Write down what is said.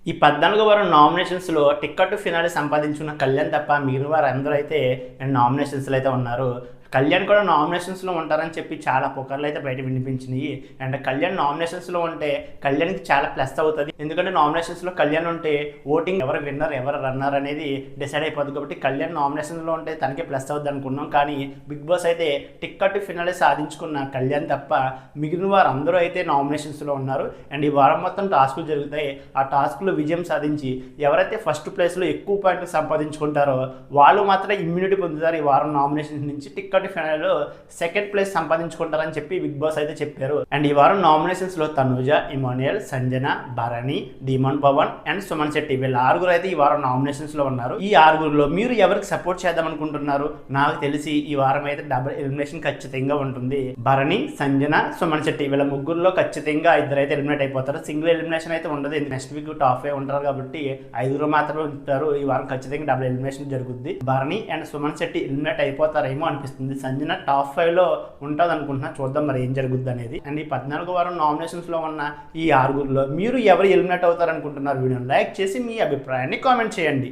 ఈ 14వ వారం నామినేషన్స్‌లో ticket finale సంపాదించుకున్న కళ్యాణ్ తప్ప మిగిలిన వారందరూ అయితే నామినేషన్స్‌లో అయితే ఉన్నారు. కళ్యాణ్ కూడా నామినేషన్స్‌లో ఉంటారని చెప్పి చాలా పుకార్లు అయితే బయట వినిపించినాయి. అండ్ కళ్యాణ్ నామినేషన్స్‌లో ఉంటే కళ్యాణ్‌కి చాలా ప్లస్ అవుతది. ఎందుకంటే నామినేషన్స్‌లో కళ్యాణ్ ఉంటే ఓటింగ్ ఎవరు విన్నర్, ఎవరు రన్నర్ అనేది డిసైడ్ అయిపోద్ది. కాబట్టి కళ్యాణ్ నామినేషన్స్‌లో ఉంటే తనకే ప్లస్ అవుద్ది అనుకున్నాం. కానీ బిగ్ బాస్ అయితే టికెట్ ఫినాలే సాధించుకున్న కళ్యాణ్ తప్ప మిగిలిన వారందరూ అయితే నామినేషన్స్‌లో ఉన్నారు. అండ్ ఈ వారం మొత్తం టాస్కులు జరుగుతాయి. ఆ టాస్క్‌లో విజయం సాధించి ఎవరైతే ఫస్ట్ ప్లేస్‌లో ఎక్కువ పాయింట్లు సంపాదించుకుంటారో వాళ్ళు మాత్రం ఇమ్యూనిటీ పొందుతారు. ఈ వారం నామినేషన్స్ నుంచి టికెట్ ఫైనల్లో సెకండ్ ప్లేస్ సంపాదించుకుంటారని చెప్పి బిగ్ బాస్ అయితే చెప్పారు. అండ్ ఈ వారం నామినేషన్స్ లో తనుజ, ఇమాన్యుయల్, సంజన, భరణి, డీమన్ పవన్ అండ్ సుమన్ శెట్టి వీళ్ళ ఆరుగురు అయితే ఈ వారం నామినేషన్స్ లో ఉన్నారు. ఈ ఆరుగురులో మీరు ఎవరికి సపోర్ట్ చేద్దాం అనుకుంటున్నారు? నాకు తెలిసి ఈ వారం అయితే డబుల్ ఎలిమినేషన్ ఖచ్చితంగా ఉంటుంది. భరణి, సంజన, సుమన్ శెట్టి వీళ్ళ ముగ్గురులో ఖచ్చితంగా ఇద్దరు అయితే ఎలిమినేట్ అయిపోతారు. సింగిల్ ఎలిమినేషన్ అయితే ఉండదు. నెక్స్ట్ వీక్ టాప్ ఏ ఉంటారు కాబట్టి ఐదుగురు మాత్రమే ఉంటారు. ఈ వారం ఖచ్చితంగా డబుల్ ఎలిమినేషన్ జరుగుద్ది. భరణి అండ్ సుమన్ శెట్టి ఎలిమినేట్ అయిపోతారేమో అనిపిస్తుంది. సంజన టాప్ 5 లో ఉంటుంది అనుకుంటున్నా. చూద్దాం మరి ఏం జరుగుద్ది అనేది. అండ్ ఈ 14వ వారం నామినేషన్స్ లో ఉన్న ఈ ఆరుగురులో మీరు ఎవరు ఎలిమినేట్ అవుతారు అనుకుంటున్నారు? వీడియోని లైక్ చేసి మీ అభిప్రాయాన్ని కామెంట్ చేయండి.